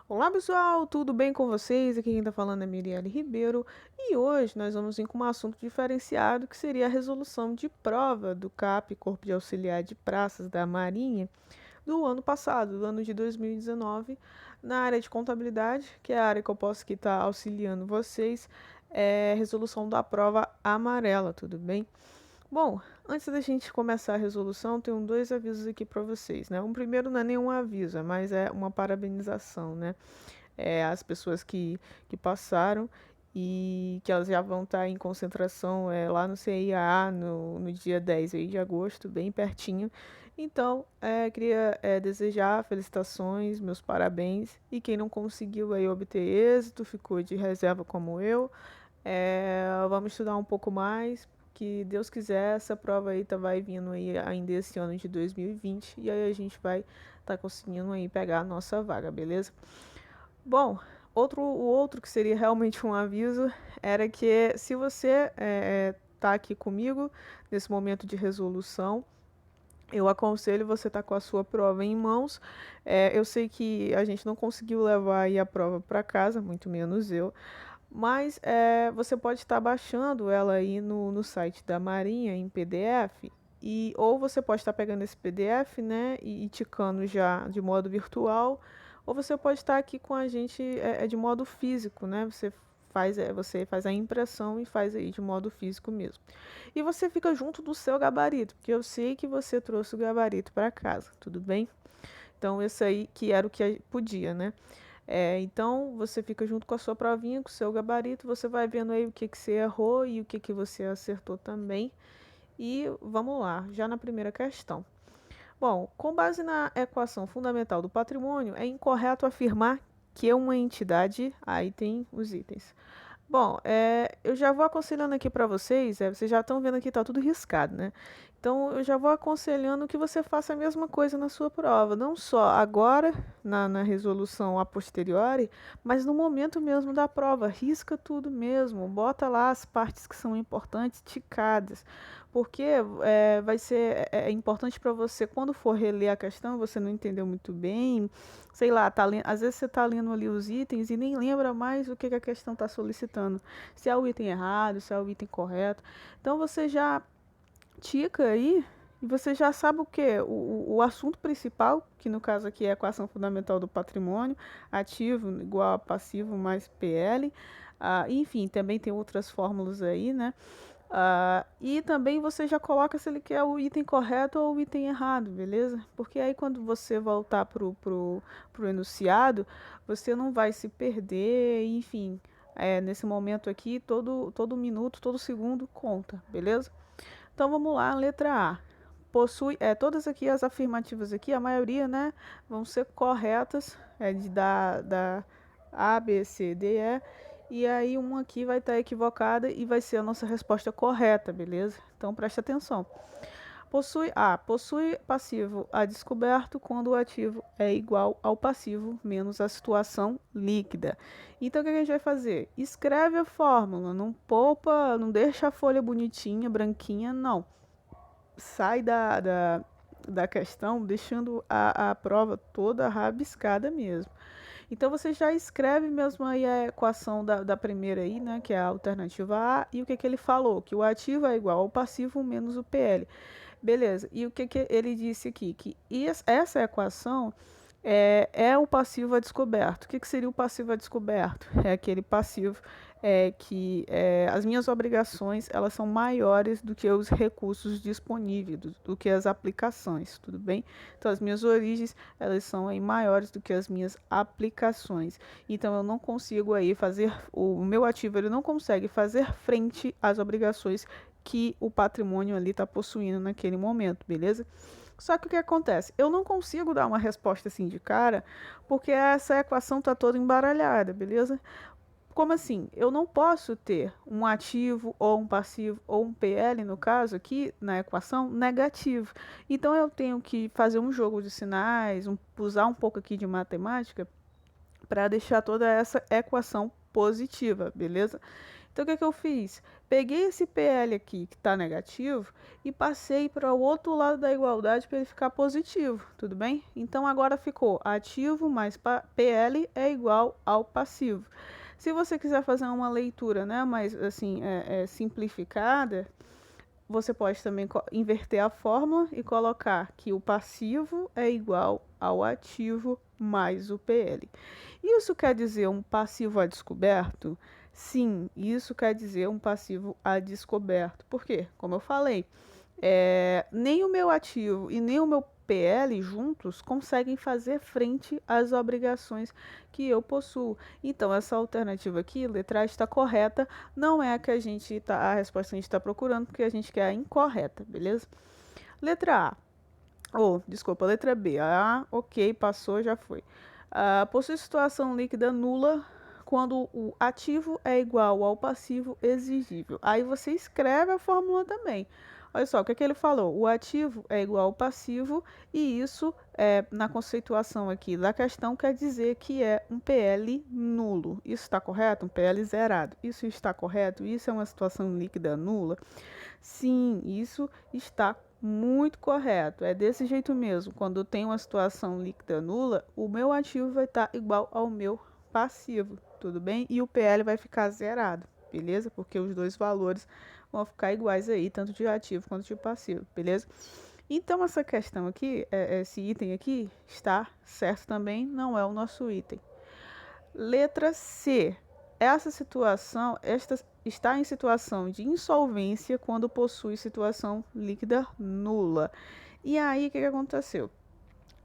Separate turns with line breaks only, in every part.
Olá pessoal, tudo bem com vocês? Aqui quem está falando é Mirielle Ribeiro e hoje nós vamos vir com um assunto diferenciado que seria a resolução de prova do CAP, Corpo de Auxiliar de Praças da Marinha, do ano passado, do ano de 2019, na área de contabilidade, que é a área que eu posso estar auxiliando vocês, é resolução da prova amarela, tudo bem? Bom, antes da gente começar a resolução, tenho dois avisos aqui para vocês, né? Um primeiro não é nenhum aviso, mas é uma parabenização, né? As pessoas que passaram e que elas já vão estar em concentração lá no CIA no dia 10 aí de agosto, bem pertinho. Então, queria desejar felicitações, meus parabéns. E quem não conseguiu aí obter êxito, ficou de reserva como eu, vamos estudar um pouco mais. Que Deus quiser, essa prova aí vai vindo aí ainda esse ano de 2020 e aí a gente vai conseguindo aí pegar a nossa vaga, beleza? Bom, o outro que seria realmente um aviso era que se você está aqui comigo nesse momento de resolução, eu aconselho você estar com a sua prova em mãos. Eu sei que a gente não conseguiu levar aí a prova para casa, muito menos eu, mas você pode estar baixando ela aí no site da Marinha em PDF. Ou você pode estar pegando esse PDF, né, e ticando já de modo virtual, ou você pode estar aqui com a gente de modo físico, né? Você faz a impressão e faz aí de modo físico mesmo. E você fica junto do seu gabarito, porque eu sei que você trouxe o gabarito para casa, tudo bem? Então, esse aí que era o que podia, né? Então, você fica junto com a sua provinha, com o seu gabarito, você vai vendo aí o que você errou e o que você acertou também. E vamos lá, já na primeira questão. Bom, com base na equação fundamental do patrimônio, é incorreto afirmar que é uma entidade. Aí tem os itens. Bom, eu já vou aconselhando aqui para vocês, vocês já estão vendo aqui, está tudo riscado, né? Então, eu já vou aconselhando que você faça a mesma coisa na sua prova, não só agora, na resolução a posteriori, mas no momento mesmo da prova. Risca tudo mesmo, bota lá as partes que são importantes, ticadas, porque vai ser importante para você, quando for reler a questão, você não entendeu muito bem, sei lá, às vezes você está lendo ali os itens e nem lembra mais o que a questão está solicitando. Se é o item errado, se é o item correto. Então você já tica aí e você já sabe o que? O assunto principal, que no caso aqui é a equação fundamental do patrimônio, ativo igual a passivo mais PL. Enfim, também tem outras fórmulas aí, né? E também você já coloca se ele quer o item correto ou o item errado, beleza? Porque aí quando você voltar pro enunciado, você não vai se perder, enfim. Nesse momento aqui, todo minuto, todo segundo conta, beleza? Então vamos lá, letra A. Possui, todas aqui as afirmativas aqui, a maioria, né, vão ser corretas, da A, B, C, D, E. E aí uma aqui vai estar equivocada e vai ser a nossa resposta correta, beleza? Então preste atenção. Possui passivo a descoberto quando o ativo é igual ao passivo menos a situação líquida. Então o que a gente vai fazer? Escreve a fórmula, não poupa, não deixa a folha bonitinha, branquinha, não. Sai da questão deixando a prova toda rabiscada mesmo. Então você já escreve mesmo aí a equação da primeira aí, né, que é a alternativa A, e o que ele falou? Que o ativo é igual ao passivo menos o PL. Beleza, e o que ele disse aqui? Que essa equação é o passivo a descoberto. O que seria o passivo a descoberto? É aquele passivo que as minhas obrigações elas são maiores do que os recursos disponíveis, do que as aplicações, tudo bem? Então as minhas origens elas são aí maiores do que as minhas aplicações. Então eu não consigo aí fazer, o meu ativo ele não consegue fazer frente às obrigações que o patrimônio ali está possuindo naquele momento, beleza? Só que o que acontece? Eu não consigo dar uma resposta assim de cara, porque essa equação está toda embaralhada, beleza? Como assim? Eu não posso ter um ativo ou um passivo ou um PL, no caso aqui, na equação, negativo. Então eu tenho que fazer um jogo de sinais, usar um pouco aqui de matemática para deixar toda essa equação positiva, beleza? Então, o que que eu fiz? Peguei esse PL aqui, que está negativo, e passei para o outro lado da igualdade para ele ficar positivo, tudo bem? Então, agora ficou ativo mais PL é igual ao passivo. Se você quiser fazer uma leitura, né, mais assim, simplificada, você pode também inverter a fórmula e colocar que o passivo é igual ao ativo mais o PL. Isso quer dizer um passivo a descoberto? Sim, isso quer dizer um passivo a descoberto. Por quê? Como eu falei, nem o meu ativo e nem o meu PL juntos conseguem fazer frente às obrigações que eu possuo. Então, essa alternativa aqui, letra A, está correta, não é a que a resposta que a gente está procurando, porque a gente quer a incorreta, beleza? Letra A, desculpa, letra B. Ok, passou, já foi. Possui situação líquida nula quando o ativo é igual ao passivo exigível. Aí você escreve a fórmula também. Olha só, o que é que ele falou? O ativo é igual ao passivo e isso, na conceituação aqui da questão, quer dizer que é um PL nulo. Isso está correto? Um PL zerado. Isso está correto? Isso é uma situação líquida nula? Sim, isso está muito correto. É desse jeito mesmo. Quando tem uma situação líquida nula, o meu ativo vai estar igual ao meu passivo, tudo bem? E o PL vai ficar zerado, beleza? Porque os dois valores vão ficar iguais aí, tanto de ativo quanto de passivo, beleza? Então, essa questão aqui, esse item aqui, está certo também, não é o nosso item. Letra C. Esta está em situação de insolvência quando possui situação líquida nula. E aí, o que aconteceu?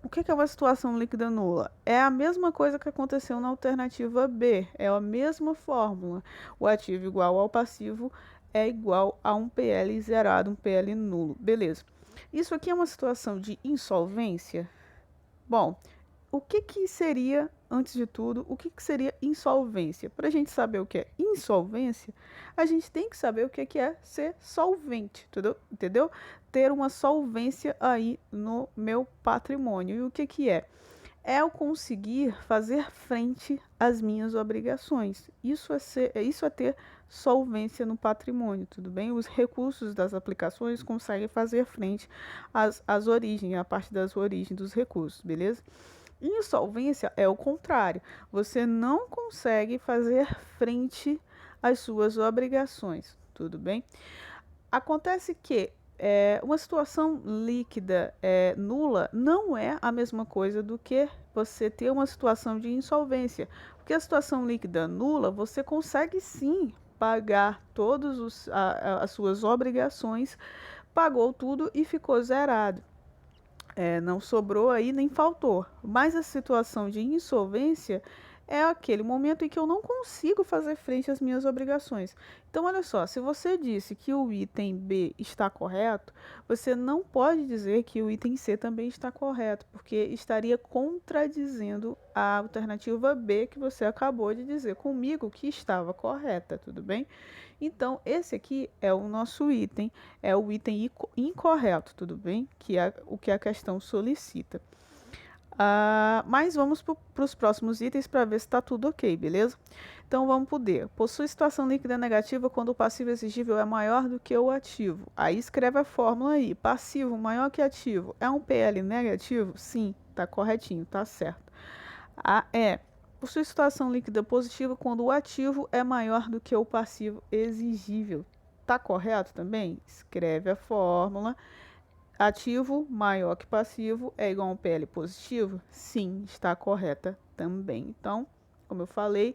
O que é uma situação líquida nula? É a mesma coisa que aconteceu na alternativa B. É a mesma fórmula. O ativo igual ao passivo é igual a um PL zerado, um PL nulo. Beleza. Isso aqui é uma situação de insolvência? Bom, o que seria, antes de tudo, o que seria insolvência? Para a gente saber o que é insolvência, a gente tem que saber o que é ser solvente, entendeu? Ter uma solvência aí no meu patrimônio. E o que é? É eu conseguir fazer frente às minhas obrigações. Isso é ter solvência no patrimônio, tudo bem? Os recursos das aplicações conseguem fazer frente às origens, a parte das origens dos recursos, beleza? Insolvência é o contrário. Você não consegue fazer frente às suas obrigações, tudo bem? Acontece que uma situação líquida nula não é a mesma coisa do que você ter uma situação de insolvência. Porque a situação líquida nula, você consegue sim pagar todas as suas obrigações, pagou tudo e ficou zerado. Não sobrou aí nem faltou. Mas a situação de insolvência é aquele momento em que eu não consigo fazer frente às minhas obrigações. Então, olha só, se você disse que o item B está correto, você não pode dizer que o item C também está correto, porque estaria contradizendo a alternativa B que você acabou de dizer comigo que estava correta, tudo bem? Então, esse aqui é o nosso item, é o item incorreto, tudo bem? Que é o que a questão solicita. Mas vamos para os próximos itens para ver se está tudo ok, beleza? Então vamos para o D. Possui situação líquida negativa quando o passivo exigível é maior do que o ativo. Aí escreve a fórmula aí. Passivo maior que ativo. É um PL negativo? Sim, tá corretinho, tá certo. Possui situação líquida positiva quando o ativo é maior do que o passivo exigível. Tá correto também? Escreve a fórmula. Ativo maior que passivo é igual a um PL positivo? Sim, está correta também. Então, como eu falei,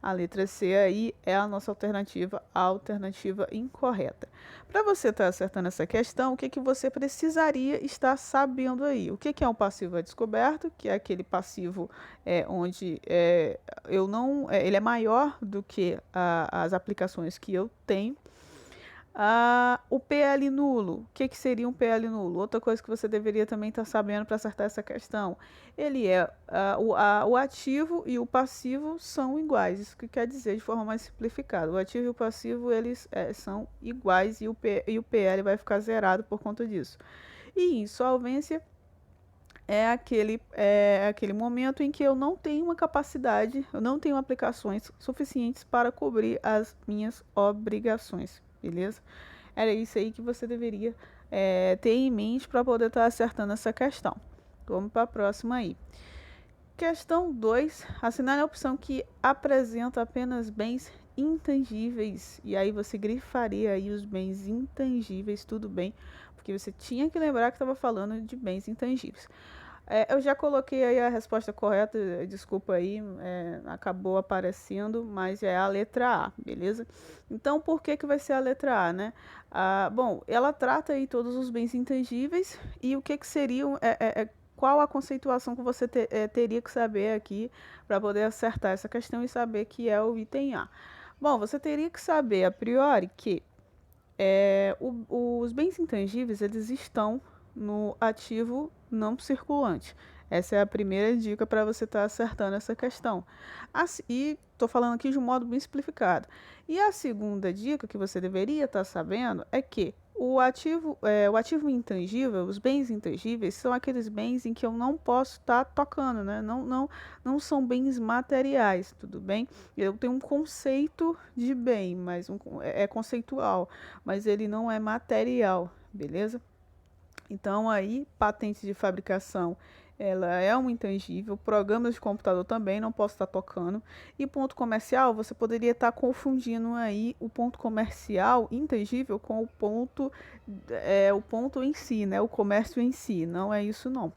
a letra C aí é a nossa alternativa, a alternativa incorreta. Para você estar acertando essa questão, o que você precisaria estar sabendo aí? O que é um passivo a descoberto? Que é aquele passivo onde ele é maior do que as aplicações que eu tenho. O PL nulo, o que seria um PL nulo? Outra coisa que você deveria também estar sabendo para acertar essa questão. Ele o ativo e o passivo são iguais. Isso que quer dizer de forma mais simplificada. O ativo e o passivo eles são iguais e o PL vai ficar zerado por conta disso. E insolvência é aquele momento em que eu não tenho uma capacidade, eu não tenho aplicações suficientes para cobrir as minhas obrigações, beleza? Era isso aí que você deveria ter em mente para poder estar acertando essa questão. Vamos para a próxima aí. Questão 2. Assinale a opção que apresenta apenas bens intangíveis. E aí você grifaria aí os bens intangíveis, tudo bem, porque você tinha que lembrar que estava falando de bens intangíveis. Eu já coloquei aí a resposta correta, desculpa aí, acabou aparecendo, mas é a letra A, beleza? Então, por que que vai ser a letra A, né? Bom, ela trata aí todos os bens intangíveis e o que que seriam, qual a conceituação que você teria que saber aqui para poder acertar essa questão e saber que é o item A. Bom, você teria que saber a priori que os bens intangíveis, eles estão no ativo não circulante. Essa é a primeira dica para você estar acertando essa questão. E estou falando aqui de um modo bem simplificado. E a segunda dica que você deveria estar sabendo é que o ativo intangível, os bens intangíveis, são aqueles bens em que eu não posso estar tocando, né? Não são bens materiais, tudo bem? Eu tenho um conceito de bem, mas é conceitual, mas ele não é material, beleza? Então aí, patente de fabricação, ela é um intangível, programas de computador também não posso estar tocando. E ponto comercial, você poderia estar confundindo aí o ponto comercial intangível com o ponto em si, né? O comércio em si, não é isso não.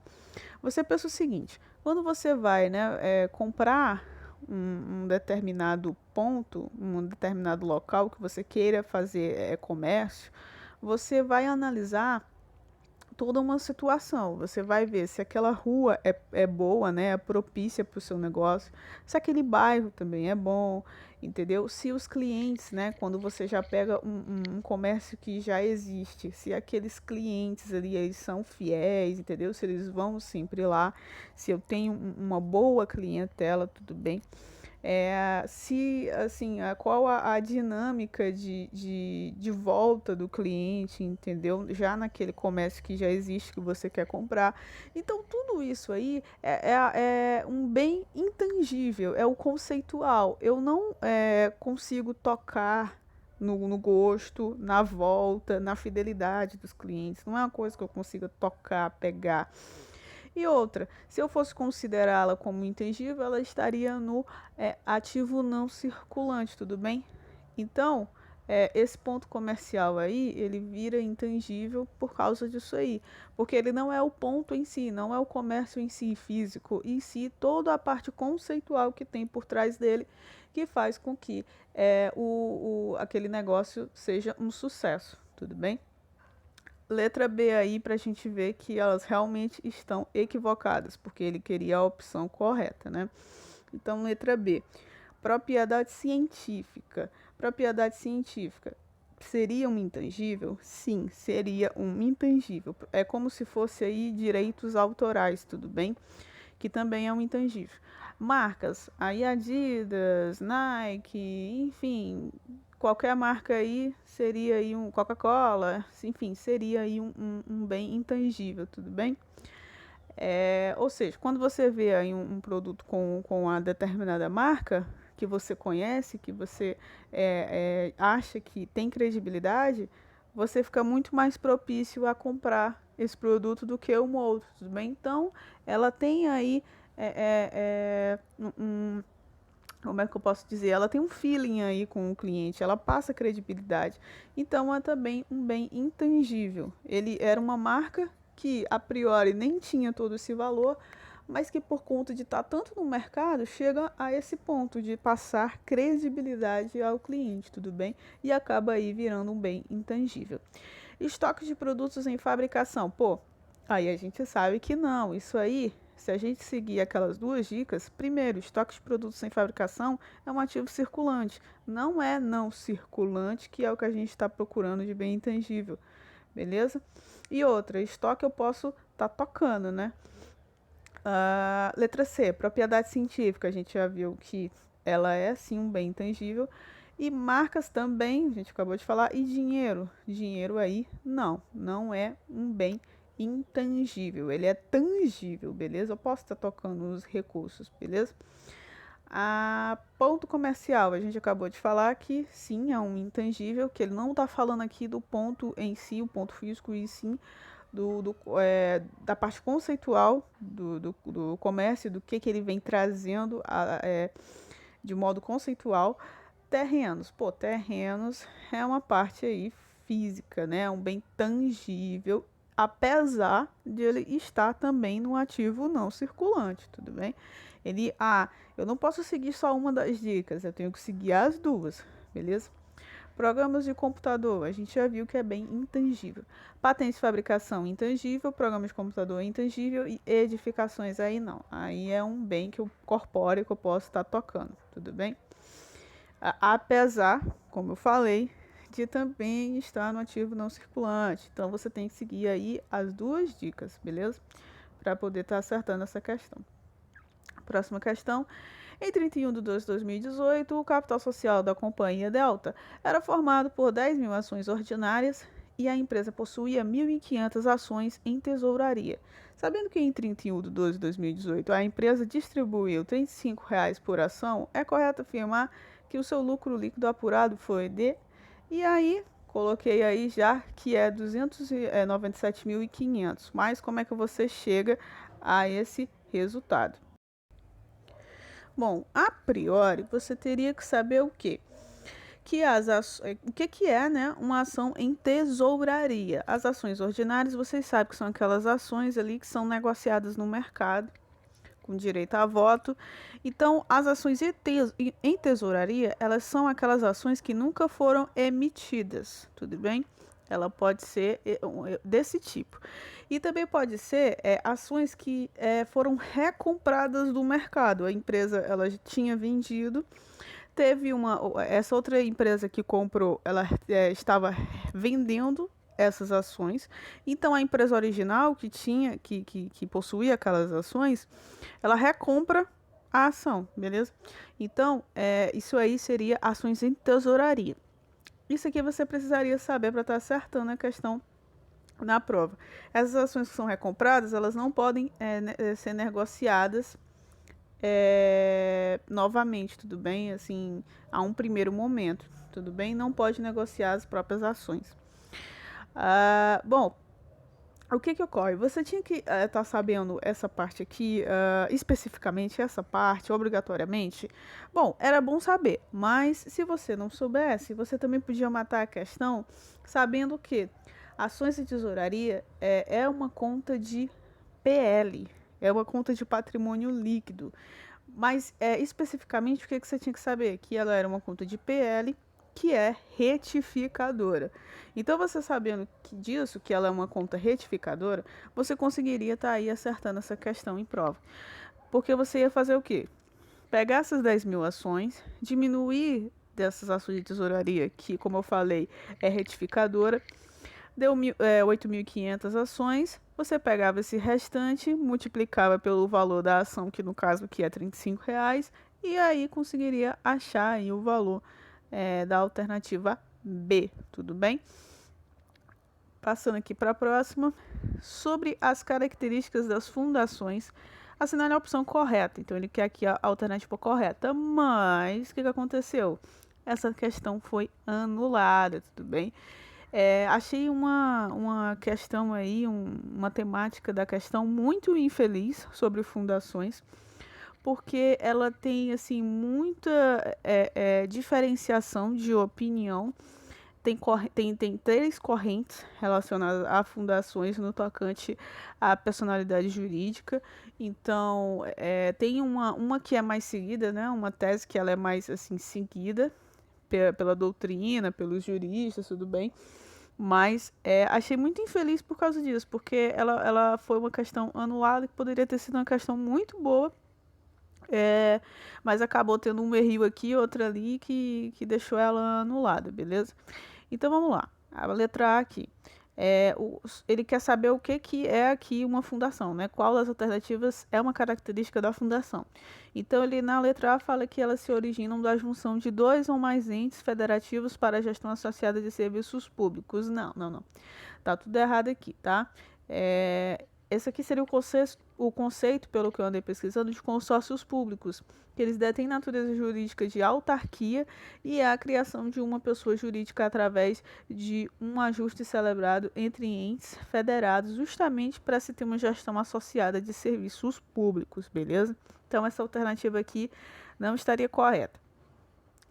Você pensa o seguinte, quando você vai, né, comprar um determinado ponto, um determinado local que você queira fazer comércio, você vai analisar toda uma situação. Você vai ver se aquela rua é boa, né? É propícia para o seu negócio, se aquele bairro também é bom, entendeu? Se os clientes, né? Quando você já pega um comércio que já existe, se aqueles clientes ali eles são fiéis, entendeu? Se eles vão sempre lá, se eu tenho uma boa clientela, tudo bem. Se assim, qual a dinâmica de volta do cliente, entendeu? Já naquele comércio que já existe que você quer comprar. Então, tudo isso aí é um bem intangível, é o conceitual. Eu não consigo tocar no gosto, na volta, na fidelidade dos clientes. Não é uma coisa que eu consiga tocar, pegar. E outra, se eu fosse considerá-la como intangível, ela estaria no ativo não circulante, tudo bem? Então, esse ponto comercial aí, ele vira intangível por causa disso aí. Porque ele não é o ponto em si, não é o comércio em si físico, em si toda a parte conceitual que tem por trás dele, que faz com que aquele negócio seja um sucesso, tudo bem? Letra B aí para a gente ver que elas realmente estão equivocadas, porque ele queria a opção correta, né? Então, letra B. Propriedade científica. Propriedade científica. Seria um intangível? Sim, seria um intangível. É como se fosse aí direitos autorais, tudo bem? Que também é um intangível. Marcas, aí Adidas, Nike, enfim, qualquer marca aí seria aí um Coca-Cola, enfim, seria aí um bem intangível, tudo bem? Ou seja, quando você vê aí um produto com a determinada marca que você conhece, que você acha que tem credibilidade, você fica muito mais propício a comprar esse produto do que um outro, tudo bem? Então, ela tem aí como é que eu posso dizer? Ela tem um feeling aí com o cliente, ela passa credibilidade. Então é também um bem intangível. Ele era uma marca que a priori nem tinha todo esse valor, mas que por conta de estar tanto no mercado, chega a esse ponto de passar credibilidade ao cliente, tudo bem? E acaba aí virando um bem intangível. Estoque de produtos em fabricação. Pô, aí a gente sabe que não. Isso aí, se a gente seguir aquelas duas dicas, primeiro, estoque de produtos em fabricação é um ativo circulante. Não é não circulante, que é o que a gente está procurando de bem intangível. Beleza? E outra, estoque eu posso estar tocando, né? Letra C, propriedade científica. A gente já viu que ela é sim um bem intangível. E marcas também, a gente acabou de falar. E dinheiro. Dinheiro aí, não é um bem intangível, ele é tangível, beleza? Eu posso estar tocando nos recursos, beleza? A ponto comercial, a gente acabou de falar que sim, é um intangível, que ele não está falando aqui do ponto em si, o ponto físico, e sim da parte conceitual do comércio, do que ele vem trazendo de modo conceitual. Terrenos, pô, terrenos é uma parte aí física, né? É um bem tangível, apesar de ele estar também no ativo não circulante, tudo bem? Eu não posso seguir só uma das dicas, eu tenho que seguir as duas, beleza? Programas de computador, a gente já viu que é bem intangível. Patentes de fabricação, intangível. Programas de computador, intangível. E edificações, aí não. Aí é um bem que eu corpóreo que eu posso estar tocando, tudo bem? Apesar, como eu falei, de também estar no ativo não circulante. Então, você tem que seguir aí as duas dicas, beleza? Para poder estar acertando essa questão. Próxima questão. Em 31 de 12 de 2018, o capital social da Companhia Delta era formado por 10 mil ações ordinárias e a empresa possuía 1.500 ações em tesouraria. Sabendo que em 31 de 12 de 2018 a empresa distribuiu R$ 35 por ação, é correto afirmar que o seu lucro líquido apurado foi de... E aí, coloquei aí já que é 297.500. Mas como é que você chega a esse resultado? Bom, a priori, você teria que saber o quê? O que é, né, uma ação em tesouraria? As ações ordinárias, vocês sabem que são aquelas ações ali que são negociadas no mercado, com direito a voto. Então, as ações em tesouraria, elas são aquelas ações que nunca foram emitidas, tudo bem? Ela pode ser desse tipo. E também pode ser ações que foram recompradas do mercado. A empresa ela tinha vendido, essa outra empresa que comprou, ela estava vendendo essas ações. Então a empresa original que possuía aquelas ações, ela recompra a ação, beleza? Então isso aí seria ações em tesouraria. Isso aqui você precisaria saber para estar acertando a questão na prova. Essas ações que são recompradas, elas não podem ser negociadas novamente, tudo bem? Assim, a um primeiro momento, tudo bem? Não pode negociar as próprias ações. Bom, o que ocorre? Você tinha que estar sabendo essa parte aqui, especificamente essa parte, obrigatoriamente? Bom, era bom saber, mas se você não soubesse, você também podia matar a questão sabendo que ações de tesouraria é uma conta de PL, é uma conta de patrimônio líquido. Mas especificamente o que você tinha que saber? Que ela era uma conta de PL que é retificadora. Então, você sabendo disso, que ela é uma conta retificadora, você conseguiria estar aí acertando essa questão em prova. Porque você ia fazer o quê? Pegar essas 10 mil ações, diminuir dessas ações de tesouraria, que, como eu falei, é retificadora, deu 8.500 ações, você pegava esse restante, multiplicava pelo valor da ação, que no caso aqui é R$ 35, e aí conseguiria achar aí o valor da alternativa B, tudo bem? Passando aqui para a próxima, sobre as características das fundações, assinale a opção correta. Então, ele quer aqui a alternativa correta, mas o que aconteceu? Essa questão foi anulada, tudo bem? Achei uma questão aí, uma temática da questão muito infeliz sobre fundações, porque ela tem assim muita diferenciação de opinião. Tem três correntes relacionadas a fundações no tocante à personalidade jurídica. Então, tem uma que é mais seguida, né? Uma tese que ela é mais assim seguida pela doutrina, pelos juristas, tudo bem. Mas achei muito infeliz por causa disso, porque ela foi uma questão anulada que poderia ter sido uma questão muito boa, mas acabou tendo um erro aqui, outro ali, que deixou ela anulada, beleza? Então vamos lá, a letra A aqui. Ele quer saber o que é aqui uma fundação, né? Qual das alternativas é uma característica da fundação. Então, ele na letra A fala que elas se originam da junção de dois ou mais entes federativos para a gestão associada de serviços públicos. Não. Tá tudo errado aqui, tá? Esse aqui seria o conceito, pelo que eu andei pesquisando, de consórcios públicos, que eles detêm natureza jurídica de autarquia e é a criação de uma pessoa jurídica através de um ajuste celebrado entre entes federados, justamente para se ter uma gestão associada de serviços públicos, beleza? Então, essa alternativa aqui não estaria correta.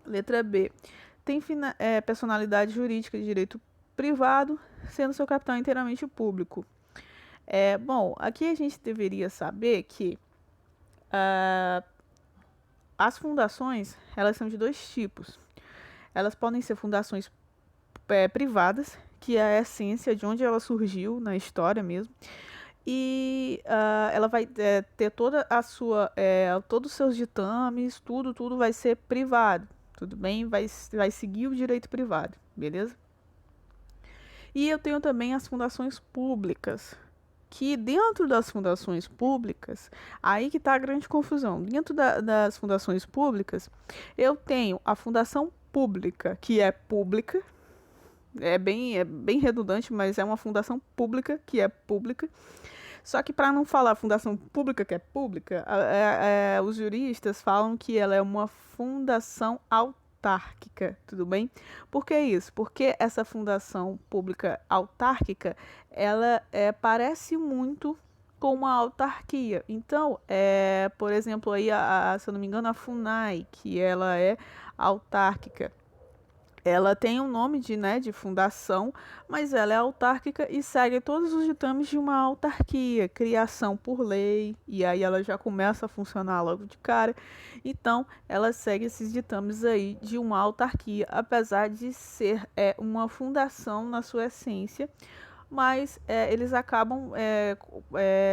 Letra B. Tem personalidade jurídica de direito privado, sendo seu capital inteiramente público. Bom, aqui a gente deveria saber que as fundações, elas são de dois tipos. Elas podem ser fundações privadas, que é a essência de onde ela surgiu na história mesmo, e ela vai ter toda a sua, todos os seus ditames, tudo vai ser privado, tudo bem? Vai seguir o direito privado, beleza? E eu tenho também as fundações públicas, que dentro das fundações públicas, aí que está a grande confusão. Dentro das fundações públicas, eu tenho a fundação pública, que é pública, é bem redundante, mas é uma fundação pública, que é pública. Só que para não falar fundação pública, que é pública, os juristas falam que ela é uma fundação autárquica, tudo bem? Por que isso? Porque essa fundação pública autárquica, ela parece muito com uma autarquia. Então, por exemplo, aí se eu não me engano, a FUNAI, que ela é autárquica. Ela tem um nome de fundação, mas ela é autárquica e segue todos os ditames de uma autarquia, criação por lei, e aí ela já começa a funcionar logo de cara. Então, ela segue esses ditames aí de uma autarquia, apesar de ser uma fundação na sua essência, mas eles acabam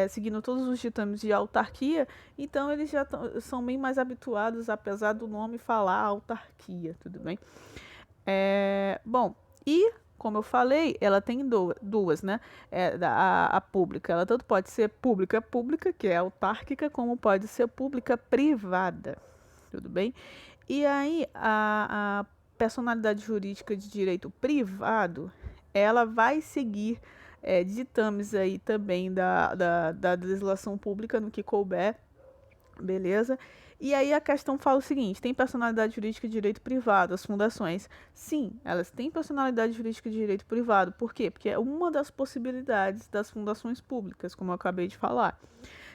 seguindo todos os ditames de autarquia, então eles já são bem mais habituados, apesar do nome falar autarquia, tudo bem? Bom, e como eu falei, ela tem duas, né? A pública, ela tanto pode ser pública, que é autárquica, como pode ser pública privada, tudo bem? E aí, a personalidade jurídica de direito privado, ela vai seguir ditames aí também da legislação pública no que couber, beleza? E aí a questão fala o seguinte: tem personalidade jurídica de direito privado, as fundações? Sim, elas têm personalidade jurídica de direito privado. Por quê? Porque é uma das possibilidades das fundações públicas, como eu acabei de falar.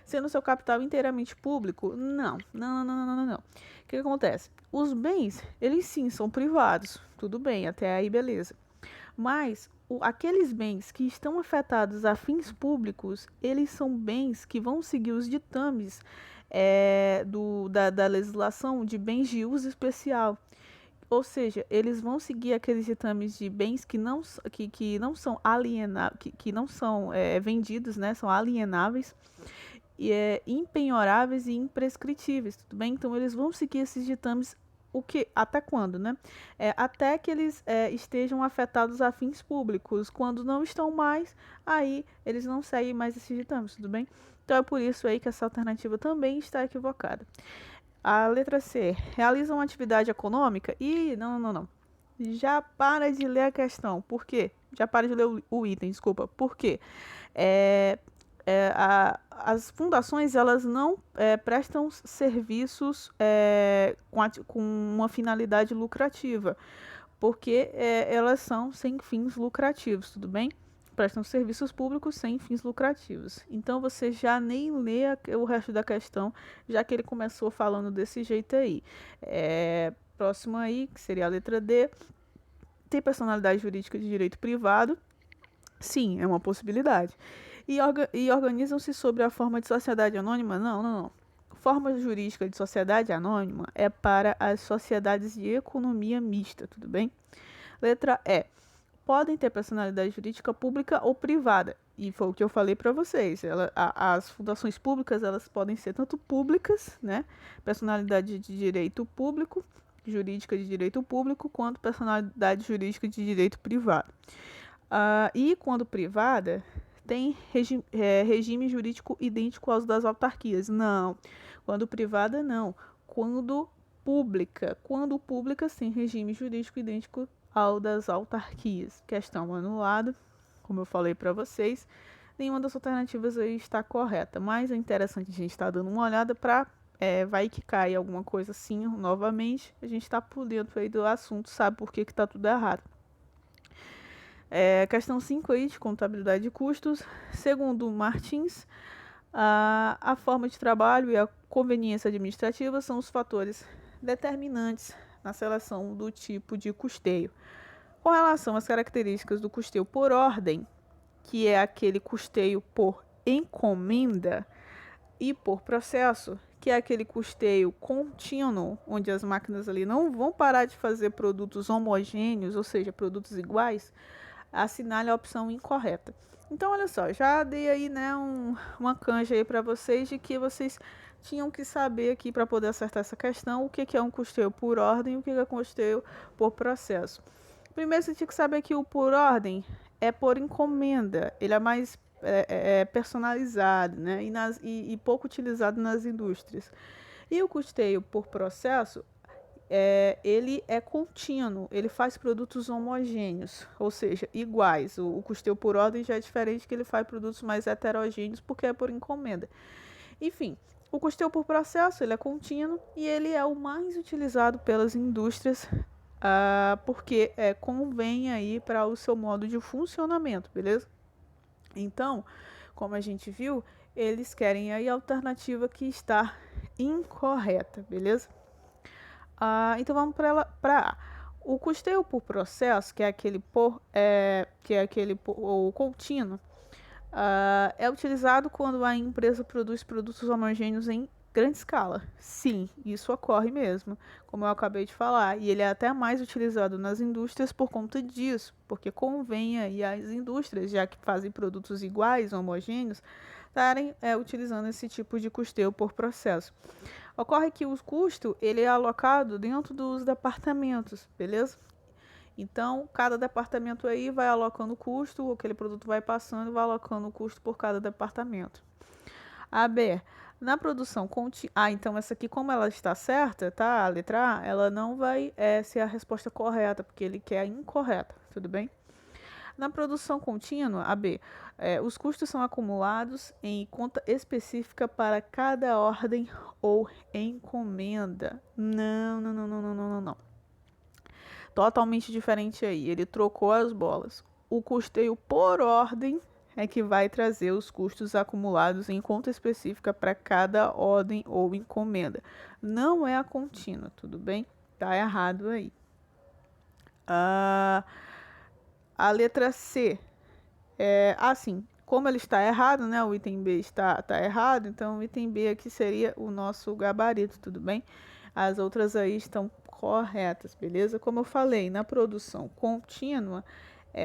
Sendo seu capital inteiramente público? Não. O que acontece? Os bens, eles sim são privados. Tudo bem, até aí beleza. Mas aqueles bens que estão afetados a fins públicos, eles são bens que vão seguir os ditames da legislação de bens de uso especial. Ou seja, eles vão seguir aqueles ditames de bens que não são alienáveis, que não são vendidos, né? São alienáveis, e impenhoráveis e imprescritíveis, tudo bem? Então, eles vão seguir esses ditames até quando, né? Até que eles estejam afetados a fins públicos. Quando não estão mais, aí eles não seguem mais esses ditames, tudo bem? Então é por isso aí que essa alternativa também está equivocada. A letra C, realiza uma atividade econômica? Ih, não. Já para de ler a questão. Por quê? Já para de ler o item, desculpa. Por quê? As fundações, elas não prestam serviços com uma finalidade lucrativa, porque elas são sem fins lucrativos, tudo bem? Prestam serviços públicos sem fins lucrativos. Então, você já nem lê o resto da questão, já que ele começou falando desse jeito aí. Próximo aí, que seria a letra D. Tem personalidade jurídica de direito privado? Sim, é uma possibilidade. E organizam-se sobre a forma de sociedade anônima? Não. Forma jurídica de sociedade anônima é para as sociedades de economia mista, tudo bem? Letra E. Podem ter personalidade jurídica pública ou privada. E foi o que eu falei para vocês. As fundações públicas, elas podem ser tanto públicas, né? Personalidade de direito público, jurídica de direito público, quanto personalidade jurídica de direito privado. E quando privada, tem regime jurídico idêntico aos das autarquias? Não. Quando privada, não. Quando pública, tem regime jurídico idêntico ao das autarquias. Questão anulada, como eu falei para vocês, nenhuma das alternativas aí está correta. Mas é interessante a gente estar dando uma olhada para vai que cai alguma coisa assim novamente, a gente está por dentro aí do assunto, sabe por que está tudo errado. Questão 5 aí de contabilidade de custos. Segundo Martins, a forma de trabalho e a conveniência administrativa são os fatores determinantes na seleção do tipo de custeio. Com relação às características do custeio por ordem, que é aquele custeio por encomenda, e por processo, que é aquele custeio contínuo, onde as máquinas ali não vão parar de fazer produtos homogêneos, ou seja, produtos iguais, assinale a opção incorreta. Então, olha só, já dei aí, né, uma canja aí para vocês de que vocês tinham que saber aqui para poder acertar essa questão, o que é um custeio por ordem e o que é custeio por processo. Primeiro, você tinha que saber que o por ordem é por encomenda, ele é mais personalizado, né, e pouco utilizado nas indústrias. E o custeio por processo, ele é contínuo, ele faz produtos homogêneos, ou seja, iguais. O custeio por ordem já é diferente, que ele faz produtos mais heterogêneos porque é por encomenda. Enfim, o custeio por processo, ele é contínuo e ele é o mais utilizado pelas indústrias porque convém aí para o seu modo de funcionamento, beleza? Então, como a gente viu, eles querem aí a alternativa que está incorreta, beleza? Então vamos para A. O custeio por processo, que é aquele o contínuo, é utilizado quando a empresa produz produtos homogêneos em grande escala. Sim, isso ocorre mesmo, como eu acabei de falar, e ele é até mais utilizado nas indústrias por conta disso, porque convém aí as indústrias, já que fazem produtos iguais, homogêneos, estarem utilizando esse tipo de custeio por processo. Ocorre que o custo ele é alocado dentro dos departamentos, beleza? Então, cada departamento aí vai alocando o custo, aquele produto vai passando e vai alocando o custo por cada departamento. A B, na produção contínua. Então essa aqui, como ela está certa, tá? A letra A, ela não vai ser a resposta correta, porque ele quer a incorreta, tudo bem? Na produção contínua, a B, os custos são acumulados em conta específica para cada ordem ou encomenda. Não, não, não, não, não, não, não, não. Totalmente diferente aí, ele trocou as bolas. O custeio por ordem é que vai trazer os custos acumulados em conta específica para cada ordem ou encomenda. Não é a contínua, tudo bem? Tá errado aí. A letra C assim, como ele está errado, né? O item B está errado, então o item B aqui seria o nosso gabarito, tudo bem? As outras aí estão corretas, beleza? Como eu falei, na produção contínua,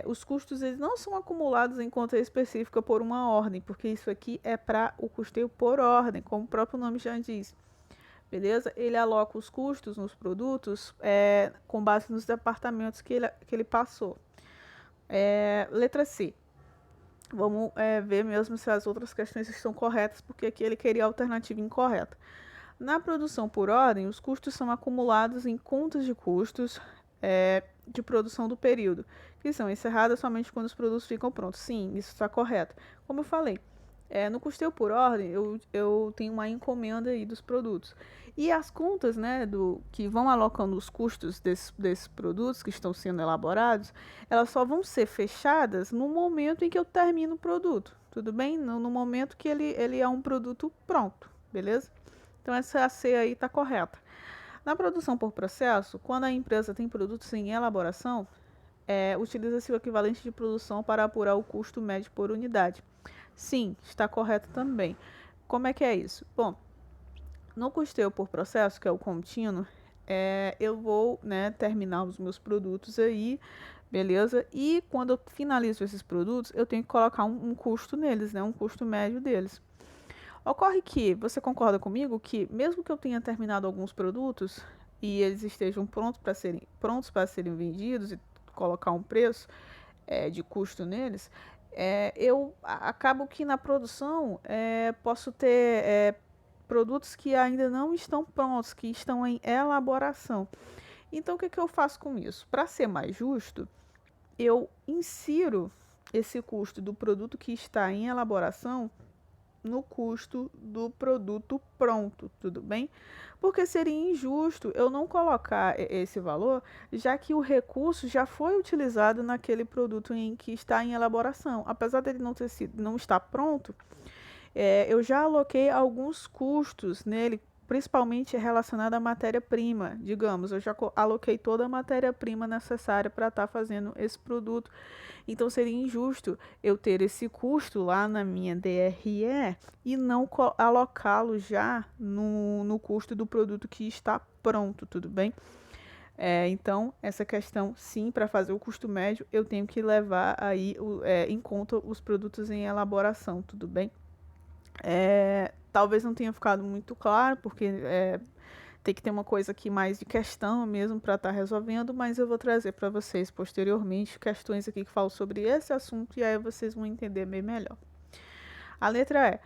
os custos eles não são acumulados em conta específica por uma ordem, porque isso aqui é para o custeio por ordem, como o próprio nome já diz. Beleza? Ele aloca os custos nos produtos com base nos departamentos que ele passou. Letra C. Vamos ver mesmo se as outras questões estão corretas, porque aqui ele queria a alternativa incorreta. Na produção por ordem, os custos são acumulados em contas de custos de produção do período, que são encerradas somente quando os produtos ficam prontos. Sim, isso está correto. Como eu falei, no custeio por ordem, eu tenho uma encomenda aí dos produtos. E as contas, né, que vão alocando os custos desses produtos que estão sendo elaborados, elas só vão ser fechadas no momento em que eu termino o produto, tudo bem? No momento que ele é um produto pronto, beleza? Então essa C aí está correta. Na produção por processo, quando a empresa tem produtos em elaboração, utiliza-se o equivalente de produção para apurar o custo médio por unidade. Sim, está correto também. Como é que é isso? Bom, no custeio por processo, que é o contínuo, eu vou terminar os meus produtos aí, beleza? E quando eu finalizo esses produtos, eu tenho que colocar um custo neles, né? Um custo médio deles. Ocorre que, você concorda comigo que mesmo que eu tenha terminado alguns produtos e eles estejam prontos para serem vendidos e colocar um preço de custo neles, eu acabo que na produção posso ter produtos que ainda não estão prontos, que estão em elaboração. Então, o que eu faço com isso? Para ser mais justo, eu insiro esse custo do produto que está em elaboração no custo do produto pronto, tudo bem? Porque seria injusto eu não colocar esse valor, já que o recurso já foi utilizado naquele produto em que está em elaboração. Apesar dele não estar pronto, eu já aloquei alguns custos nele, principalmente relacionado à matéria-prima. Digamos, eu já aloquei toda a matéria-prima necessária para estar fazendo esse produto. Então seria injusto eu ter esse custo lá na minha DRE e não alocá-lo já no custo do produto que está pronto, tudo bem? Então, essa questão, sim, para fazer o custo médio, eu tenho que levar aí em conta os produtos em elaboração, tudo bem? Talvez não tenha ficado muito claro, porque tem que ter uma coisa aqui mais de questão mesmo para estar resolvendo, mas eu vou trazer para vocês posteriormente questões aqui que falam sobre esse assunto e aí vocês vão entender bem melhor. A letra E.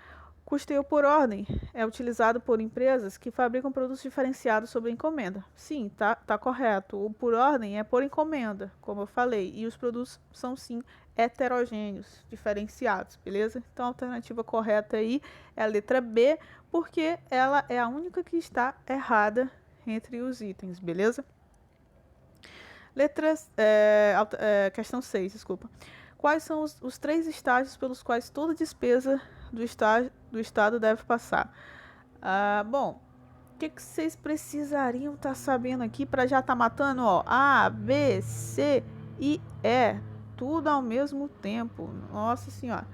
Custeio por ordem é utilizado por empresas que fabricam produtos diferenciados sob encomenda. Sim, tá correto. O por ordem é por encomenda, como eu falei, e os produtos são sim heterogêneos, diferenciados, beleza? Então a alternativa correta aí é a letra B, porque ela é a única que está errada entre os itens, beleza? Questão 6, desculpa. Quais são os 3 estágios pelos quais toda despesa do Estado deve passar? Bom, o que vocês precisariam estar sabendo aqui para já estar matando? Ó, A, B, C e E. Tudo ao mesmo tempo. Nossa Senhora.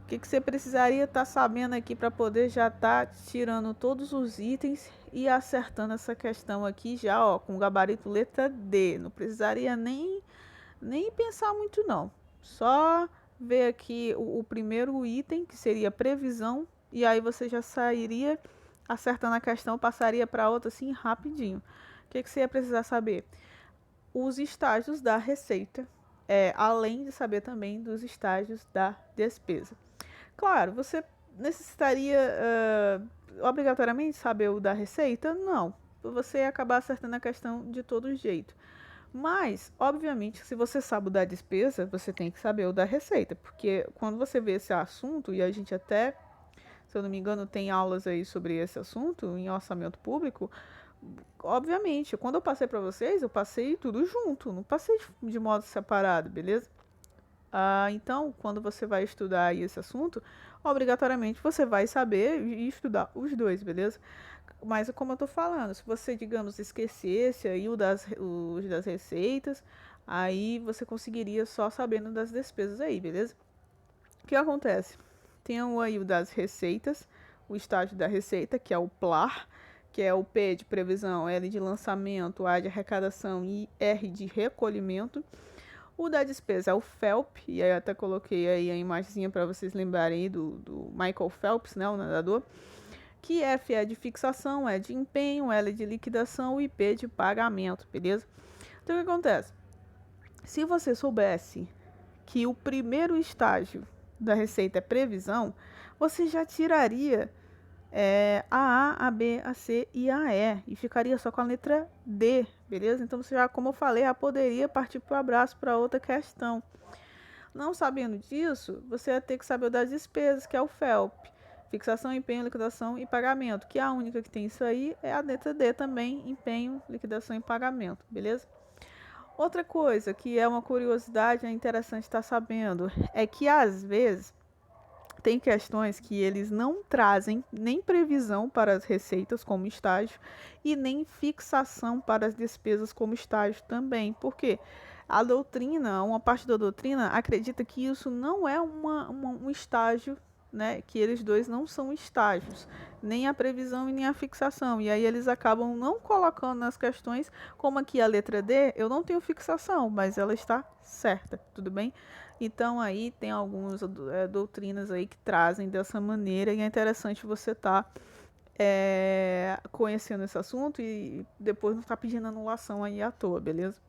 O que você precisaria estar sabendo aqui para poder já estar tirando todos os itens e acertando essa questão aqui já, ó, com gabarito letra D. Não precisaria nem pensar muito não. Só ver aqui o primeiro item, que seria previsão, e aí você já sairia acertando a questão, passaria para outra assim rapidinho. O que você ia precisar saber? Os estágios da receita, além de saber também dos estágios da despesa. Claro, você necessitaria obrigatoriamente saber o da receita? Não. Você ia acabar acertando a questão de todo jeito. Mas, obviamente, se você sabe o da despesa, você tem que saber o da receita. Porque quando você vê esse assunto, e a gente até, se eu não me engano, tem aulas aí sobre esse assunto em orçamento público, obviamente, quando eu passei para vocês, eu passei tudo junto, não passei de modo separado, beleza? Então, quando você vai estudar aí esse assunto, obrigatoriamente você vai saber e estudar os dois, beleza? Mas como eu tô falando, se você, digamos, esquecesse aí os das receitas, aí você conseguiria só sabendo das despesas aí, beleza? O que acontece? Tem aí o das receitas, o estágio da receita, que é o PLAR, que é o P de previsão, L de lançamento, A de arrecadação e R de recolhimento. O da despesa é o FELP, e aí eu até coloquei aí a imagenzinha para vocês lembrarem aí do Michael Phelps, né, o nadador. Que F é de fixação, E de empenho, L de liquidação e P de pagamento, beleza? Então o que acontece? Se você soubesse que o primeiro estágio da receita é previsão, você já tiraria a B, a C e a E e ficaria só com a letra D, beleza? Então você já, como eu falei, já poderia partir para o abraço para outra questão. Não sabendo disso, você ia ter que saber o das despesas, que é o FELP. Fixação, empenho, liquidação e pagamento, que a única que tem isso aí é a letra D também, empenho, liquidação e pagamento, beleza? Outra coisa que é uma curiosidade, é interessante estar sabendo, é que às vezes tem questões que eles não trazem nem previsão para as receitas como estágio e nem fixação para as despesas como estágio também. Por quê? A doutrina, uma parte da doutrina acredita que isso não é um estágio, né? Que eles dois não são estágios, nem a previsão e nem a fixação. E aí eles acabam não colocando nas questões, como aqui a letra D, eu não tenho fixação, mas ela está certa, tudo bem? Então aí tem algumas doutrinas aí que trazem dessa maneira e é interessante você estar conhecendo esse assunto e depois não ficar pedindo anulação aí à toa, beleza?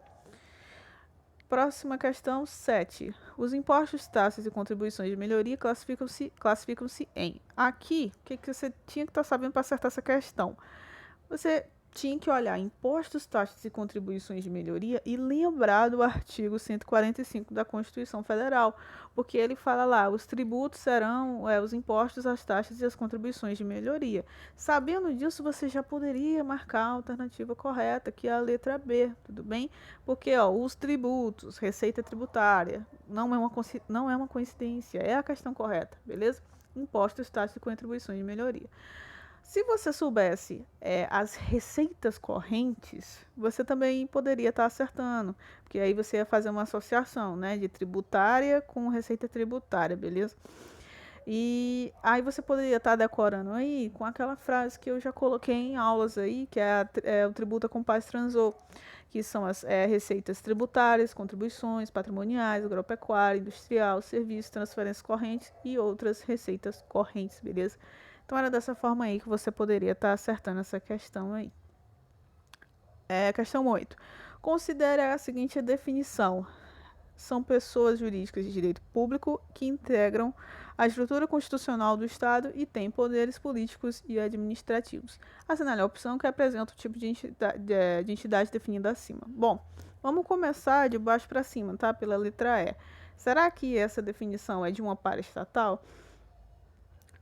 Próxima questão, 7. Os impostos, taxas e contribuições de melhoria classificam-se em. Aqui, o que você tinha que estar sabendo para acertar essa questão? Você tinha que olhar impostos, taxas e contribuições de melhoria e lembrar do artigo 145 da Constituição Federal, porque ele fala lá, os tributos serão os impostos, as taxas e as contribuições de melhoria. Sabendo disso, você já poderia marcar a alternativa correta, que é a letra B, tudo bem? Porque os tributos, receita tributária, não é uma coincidência, é a questão correta, beleza? Impostos, taxas e contribuições de melhoria. Se você soubesse as receitas correntes, você também poderia estar acertando, porque aí você ia fazer uma associação, né, de tributária com receita tributária, beleza? E aí você poderia estar decorando aí com aquela frase que eu já coloquei em aulas aí, que é o tributa com paz transou, que são as receitas tributárias, contribuições, patrimoniais, agropecuária, industrial, serviços, transferências correntes e outras receitas correntes, beleza? Então era dessa forma aí que você poderia estar acertando essa questão aí. Questão 8. Considere a seguinte definição. São pessoas jurídicas de direito público que integram a estrutura constitucional do Estado e têm poderes políticos e administrativos. Assinale a opção que apresenta o tipo de entidade definida acima. Bom, vamos começar de baixo para cima, tá? Pela letra E. Será que essa definição é de uma paraestatal?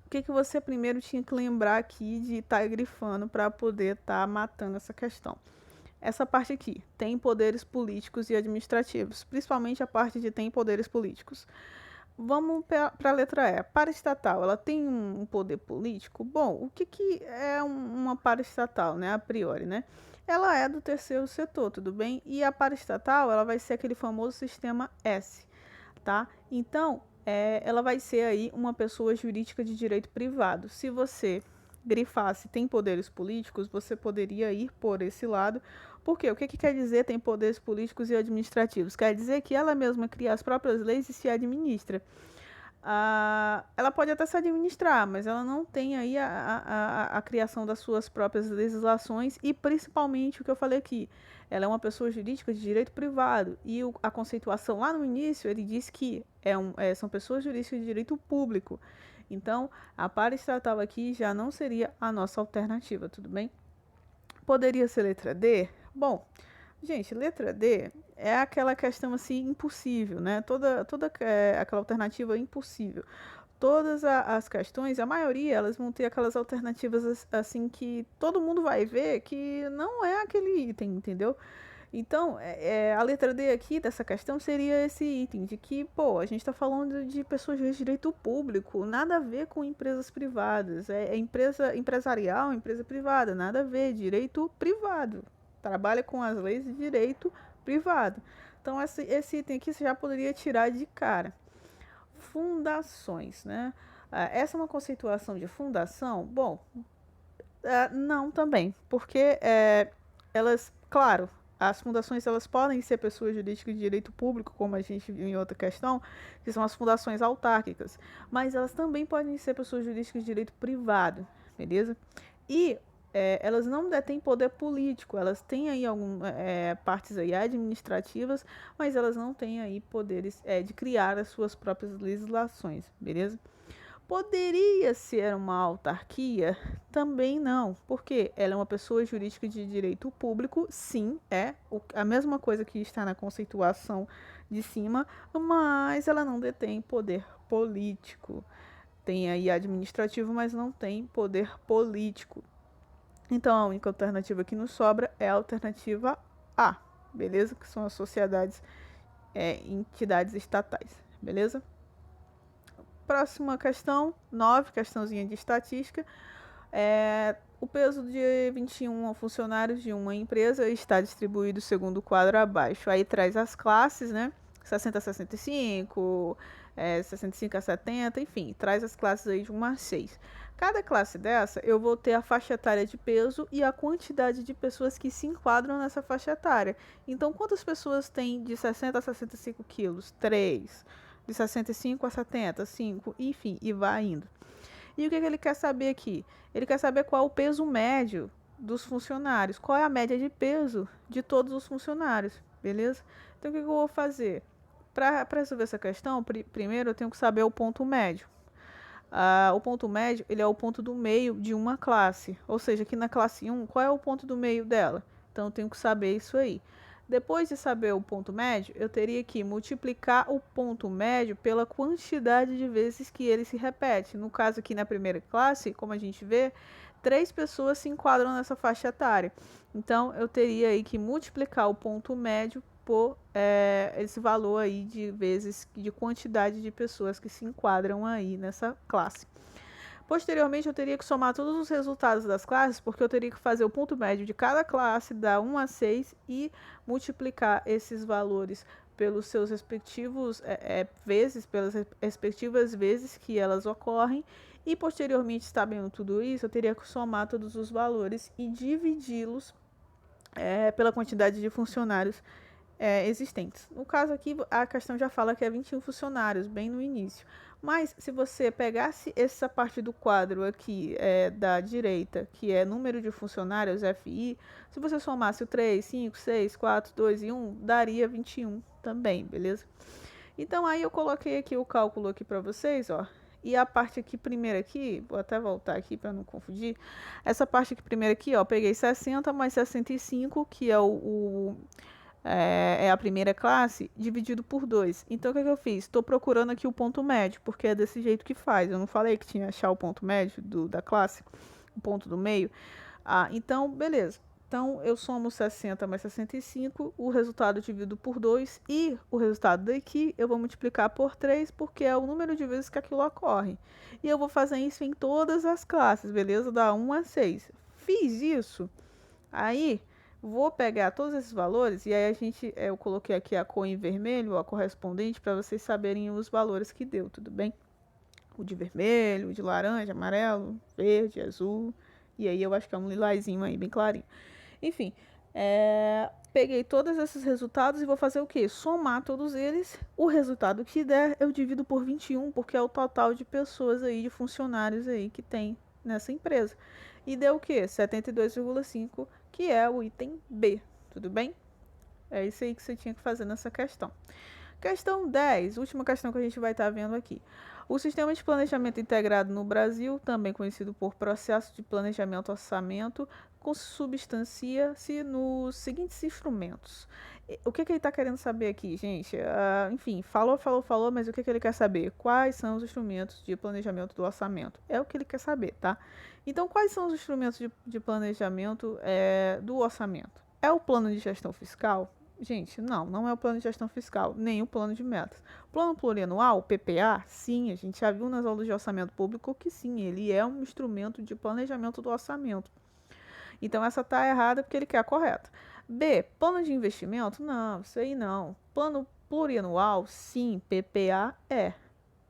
O que você primeiro tinha que lembrar aqui de estar grifando para poder estar matando essa questão? Essa parte aqui, tem poderes políticos e administrativos, principalmente a parte de tem poderes políticos. Vamos para a letra E. Paraestatal, ela tem um poder político? Bom, o que é uma paraestatal, né, a priori, né? Ela é do terceiro setor, tudo bem? E a paraestatal, ela vai ser aquele famoso sistema S, tá? Então, ela vai ser aí uma pessoa jurídica de direito privado. Se você grifasse tem poderes políticos, você poderia ir por esse lado. Por quê? O que quer dizer tem poderes políticos e administrativos? Quer dizer que ela mesma cria as próprias leis e se administra. Ela pode até se administrar, mas ela não tem aí a criação das suas próprias legislações e principalmente o que eu falei aqui, ela é uma pessoa jurídica de direito privado e a conceituação lá no início ele diz que são pessoas jurídicas de direito público. Então, a paraestatal aqui já não seria a nossa alternativa, tudo bem? Poderia ser letra D? Bom, gente, letra D é aquela questão assim impossível, né? Toda aquela alternativa impossível. Todas as questões, a maioria, elas vão ter aquelas alternativas assim que todo mundo vai ver que não é aquele item, entendeu? Então, a letra D aqui dessa questão seria esse item de que, pô, a gente está falando de pessoas de direito público, nada a ver com empresas privadas. É empresa empresarial, empresa privada, nada a ver, direito privado. Trabalha com as leis de direito privado. Então, esse item aqui você já poderia tirar de cara. Fundações, né? Essa é uma conceituação de fundação? Bom, não também, porque elas, claro, as fundações elas podem ser pessoas jurídicas de direito público, como a gente viu em outra questão, que são as fundações autárquicas, mas elas também podem ser pessoas jurídicas de direito privado, beleza? E elas não detêm poder político, elas têm aí algumas partes aí administrativas, mas elas não têm aí poderes de criar as suas próprias legislações, beleza? Poderia ser uma autarquia? Também não, porque ela é uma pessoa jurídica de direito público, sim, é a mesma coisa que está na conceituação de cima, mas ela não detém poder político. Tem aí administrativo, mas não tem poder político. Então a única alternativa que nos sobra é a alternativa A, beleza? Que são as sociedades, entidades estatais, beleza? Próxima questão, 9, questãozinha de estatística. O peso de 21 funcionários de uma empresa está distribuído segundo o quadro abaixo. Aí traz as classes, né? 60 a 65, 65 a 70, enfim, traz as classes aí de 1 a 6. Cada classe dessa, eu vou ter a faixa etária de peso e a quantidade de pessoas que se enquadram nessa faixa etária. Então, quantas pessoas tem de 60 a 65 quilos? 3. De 65 a 70, 5, enfim, e vai indo. E o que ele quer saber aqui? Ele quer saber qual é o peso médio dos funcionários, qual é a média de peso de todos os funcionários, beleza? Então, o que eu vou fazer? Para resolver essa questão, primeiro eu tenho que saber o ponto médio. O ponto médio, ele é o ponto do meio de uma classe. Ou seja, aqui na classe 1, qual é o ponto do meio dela? Então, eu tenho que saber isso aí. Depois de saber o ponto médio, eu teria que multiplicar o ponto médio pela quantidade de vezes que ele se repete. No caso aqui na primeira classe, como a gente vê, 3 pessoas se enquadram nessa faixa etária. Então, eu teria aí que multiplicar o ponto médio por esse valor aí de vezes, de quantidade de pessoas que se enquadram aí nessa classe. Posteriormente, eu teria que somar todos os resultados das classes, porque eu teria que fazer o ponto médio de cada classe, dar 1 a 6 e multiplicar esses valores pelos seus respectivos vezes, pelas respectivas vezes que elas ocorrem. E posteriormente, sabendo tudo isso, eu teria que somar todos os valores e dividi-los pela quantidade de funcionários existentes. No caso aqui, a questão já fala que é 21 funcionários, bem no início. Mas, se você pegasse essa parte do quadro aqui da direita, que é número de funcionários, FI, se você somasse o 3, 5, 6, 4, 2 e 1, daria 21 também, beleza? Então, aí eu coloquei aqui o cálculo aqui para vocês, ó. E a parte aqui, primeira aqui, vou até voltar aqui para não confundir. Essa parte aqui, primeira aqui, ó, peguei 60 mais 65, que é a primeira classe, dividido por 2. Então, o que eu fiz? Estou procurando aqui o ponto médio, porque é desse jeito que faz. Eu não falei que tinha que achar o ponto médio da classe, o ponto do meio. Então, beleza. Então, eu somo 60 mais 65, o resultado dividido por 2, e o resultado daqui eu vou multiplicar por 3, porque é o número de vezes que aquilo ocorre. E eu vou fazer isso em todas as classes, beleza? Dá 1 a 6. Fiz isso, aí vou pegar todos esses valores, e aí eu coloquei aqui a cor em vermelho, a correspondente, para vocês saberem os valores que deu, tudo bem? O de vermelho, o de laranja, amarelo, verde, azul, e aí eu acho que é um lilazinho aí, bem clarinho. Enfim, peguei todos esses resultados e vou fazer o quê? Somar todos eles. O resultado que der, eu divido por 21, porque é o total de pessoas aí, de funcionários aí que tem nessa empresa. E deu o quê? 72,5, que é o item B, tudo bem? É isso aí que você tinha que fazer nessa questão. Questão 10, última questão que a gente vai estar vendo aqui. O Sistema de Planejamento Integrado no Brasil, também conhecido por Processo de Planejamento Orçamento, consubstancia-se nos seguintes instrumentos. O que ele está querendo saber aqui, gente? Enfim, falou, mas o que ele quer saber? Quais são os instrumentos de planejamento do orçamento? É o que ele quer saber, tá? Então, quais são os instrumentos de planejamento do orçamento? É o plano de gestão fiscal? Gente, não é o plano de gestão fiscal, nem o plano de metas. Plano plurianual, PPA, sim, a gente já viu nas aulas de orçamento público que sim, ele é um instrumento de planejamento do orçamento. Então, essa está errada porque ele quer a correta. B, plano de investimento? Não, isso aí não. Plano plurianual? Sim, PPA é.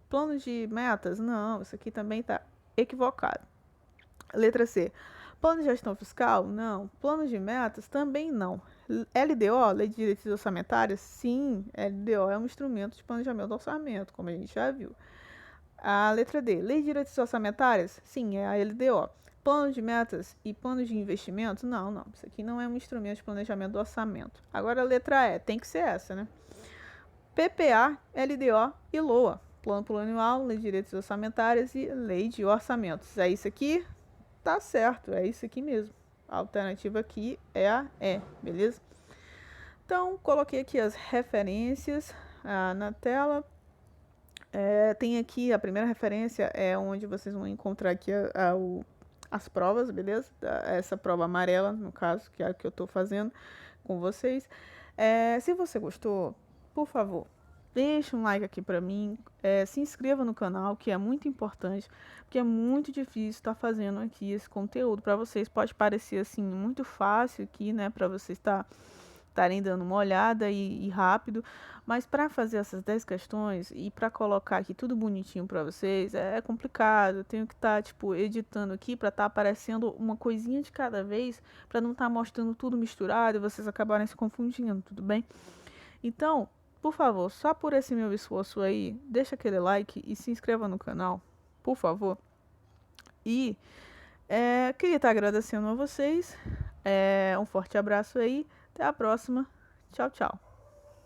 Plano de metas? Não, isso aqui também está equivocado. Letra C, plano de gestão fiscal? Não. Plano de metas? Também não. LDO, Lei de Diretrizes Orçamentárias? Sim, LDO é um instrumento de planejamento do orçamento, como a gente já viu. A letra D, Lei de Diretrizes Orçamentárias? Sim, é a LDO. Plano de metas e plano de investimento? Não. Isso aqui não é um instrumento de planejamento do orçamento. Agora a letra E, tem que ser essa, né? PPA, LDO e LOA. Plano Plurianual, Lei de Diretrizes Orçamentárias e Lei de Orçamentos. É isso aqui? Tá certo, é isso aqui mesmo. A alternativa aqui é a E, beleza? Então, coloquei aqui as referências na tela. Tem aqui a primeira referência, é onde vocês vão encontrar aqui as provas, beleza? Essa prova amarela, no caso, que é a que eu estou fazendo com vocês. Se você gostou, por favor, deixa um like aqui para mim, se inscreva no canal, que é muito importante, porque é muito difícil estar fazendo aqui esse conteúdo para vocês. Pode parecer assim muito fácil aqui, né, para vocês estarem dando uma olhada e rápido, mas para fazer essas 10 questões e para colocar aqui tudo bonitinho para vocês é complicado. Eu tenho que estar editando aqui para estar aparecendo uma coisinha de cada vez, para não estar mostrando tudo misturado e vocês acabarem se confundindo, tudo bem? Então, por favor, só por esse meu esforço aí, deixa aquele like e se inscreva no canal, por favor. E queria estar agradecendo a vocês. Um forte abraço aí. Até a próxima. Tchau, tchau.